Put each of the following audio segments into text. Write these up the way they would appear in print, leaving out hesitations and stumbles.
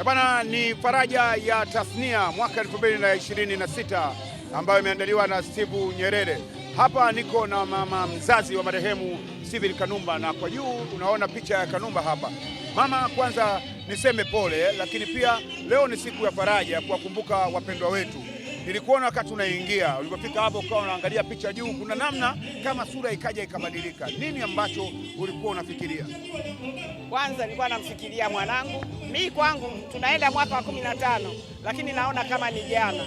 Bwana, ni faraja ya tasnia mwaka 2026 ambayo imeandaliwa na Steve Nyerere. Hapa niko na mama mzazi wa marehemu Stephen Kanumba, na kwa juu unaona picha ya Kanumba hapa. Mama, kwanza niseme pole, lakini pia leo ni siku ya faraja kuwakumbuka wapendwa wetu. Nilikuona wakati unaingia, ulipofika hapo ukawa unaangalia picha juu, kuna namna kama sura ikaja ikabadilika. Nini ambacho ulikuwa unafikiria? Kwanza nilikuwa namfikiria mwanangu. Mimi kwangu tunaenda mwaka wa 15, lakini naona kama ni jana.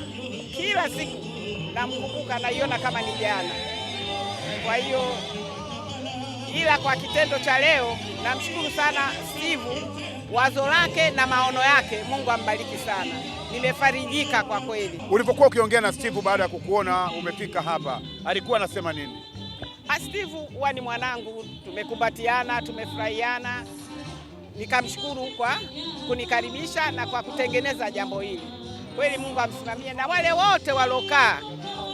Kila siku namkumbuka, naiona kama ni jana. Kwa hiyo ila kwa kitendo cha leo namshukuru sana Steve, wazo lake na maono yake, Mungu ambariki sana. Nimefarijika kwa kweli. Ulipokuwa ukiongea na Steve baada ya kukuona umefika hapa, alikuwa anasema nini? Steve huwa ni mwanangu, tumekumbatiana, tumefurahiana. Nikamshukuru kwa kunikaribisha na kwa kutengeneza jambo hili. Kweli Mungu amsimamie, na wale wote walokaa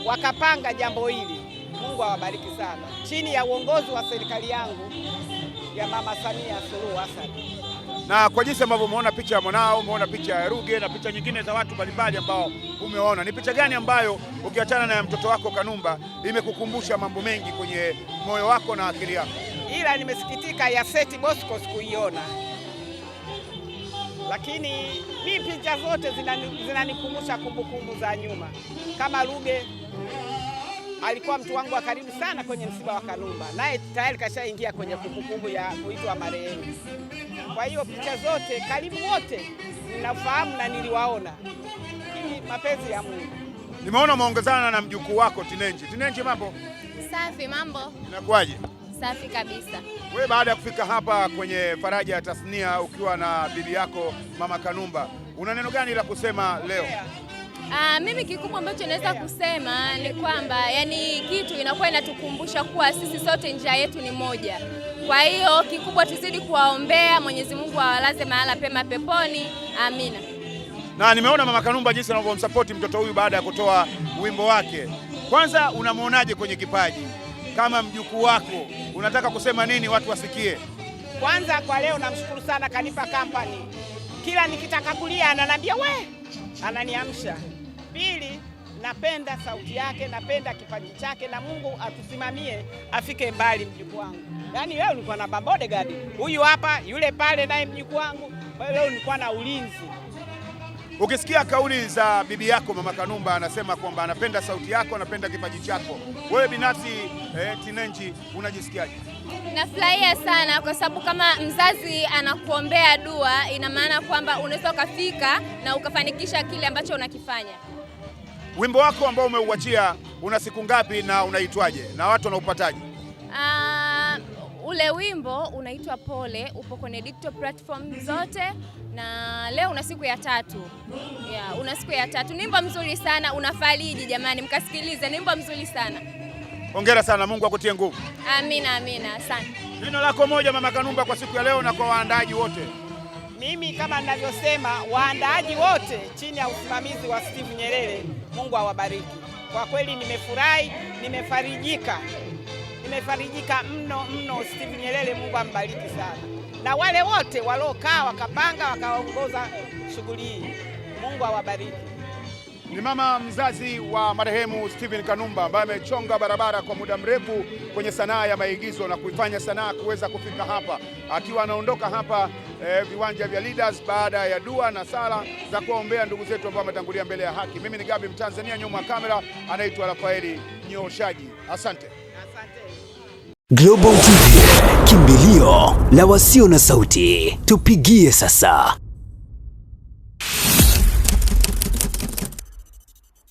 wakapanga jambo hili, Mungu awabariki sana, chini ya uongozi wa serikali yangu ya Mama Samia Suluhu Hassan. Na kwa jinsi ambavyo umeona picha ya mwanao, umeona picha ya Ruge na picha nyingine za watu mbalimbali ambao umeona, ni picha gani ambayo ukiachana na mtoto wako Kanumba imekukumbusha mambo mengi kwenye moyo wako na akili yako? Ila nimesikitika ya Seti Bosco kuiona, lakini mimi picha zote zinanikumbusha kumbukumbu za nyuma. Kama Ruge alikuwa mtu wangu wa karibu sana kwenye msiba wa Kanumba, naye tayari kashaingia kwenye kumbukumbu ya kuitwa marehemu. Kwa hiyo picha zote karibu wote ninafahamu na niliwaona. Hii mapenzi ya Mungu. Nimeona umeongezana na mjukuu wako Tinenji. Tinenji, mambo? Safi, mambo. Inakuwaje? Safi kabisa. Wewe baada ya kufika hapa kwenye faraja ya tasnia ukiwa na bibi yako Mama Kanumba, una neno gani la kusema leo? Mimi kikubwa ambacho naweza kusema ni kwamba yani kitu inakuwa inatukumbusha kuwa sisi sote njia yetu ni moja. Kwa hiyo kikubwa tuzidi kuwaombea, Mwenyezi Mungu awalaze mahala pema peponi. Amina. Na nimeona Mama Kanumba jinsi anavyomsupport mtoto huyu baada ya kutoa wimbo wake. Kwanza unamuonaje kwenye kipaji? Kama mjukuu wako unataka kusema nini watu wasikie? Kwanza kwa leo namshukuru sana, kanipa company. Kila nikitaka kulia ananiambia we, ananiamsha. Pili, napenda sauti yake, napenda kipaji chake, na Mungu atusimamie afike mbali mjukuu wangu. Yaani leo nilikuwa na bodyguard. Huyu hapa, yule pale, naye mjukuu wangu. Kwa hiyo leo nilikuwa na ulinzi. Ukisikia kauli za bibi yako Mama Kanumba anasema kwamba anapenda sauti yako, anapenda kipaji chako, wewe binafsi Tinenji unajisikiaje? Nafurahia sana kwa sababu kama mzazi anakuombea dua, ina maana kwamba unaweza ukafika na ukafanikisha kile ambacho unakifanya. Wimbo wako ambao umeuachia una siku ngapi na unaitwaje na watu wanaupataje? Ule wimbo unaitwa Pole, upo kwenye digital platform zote, na leo una siku ya 3. Una siku ya 3. Ni wimbo mzuri sana, unafariji jamani, mkasikilize, ni wimbo mzuri sana. Hongera sana, Mungu akutie nguvu. Amina, amina, asante. Neno lako moja Mama Kanumba kwa siku ya leo na kwa waandaaji wote? Mimi kama ninavyosema, waandaaji wote chini ya usimamizi wa Steve Nyerere, Mungu awabariki. Kwa kweli nimefurahi, nimefarijika mno. Steve Nyerere, Mungu ambariki sana, na wale wote waliokaa wakapanga wakaongoza shughuli hii, Mungu awabariki. Ni mama mzazi wa marehemu Stephen Kanumba ambaye amechonga barabara kwa muda mrefu kwenye sanaa ya maigizo na kuifanya sanaa kuweza kufika hapa, akiwa anaondoka hapa viwanja vya Leaders baada ya dua na sala za kuombea ndugu zetu ambao wametangulia mbele ya haki. Mimi ni Gabi Mtanzania, nyuma ya kamera anaitwa Rafaeli Nyoshaji. Asante. Global TV, kimbilio la wasio na sauti. Tupigie sasa.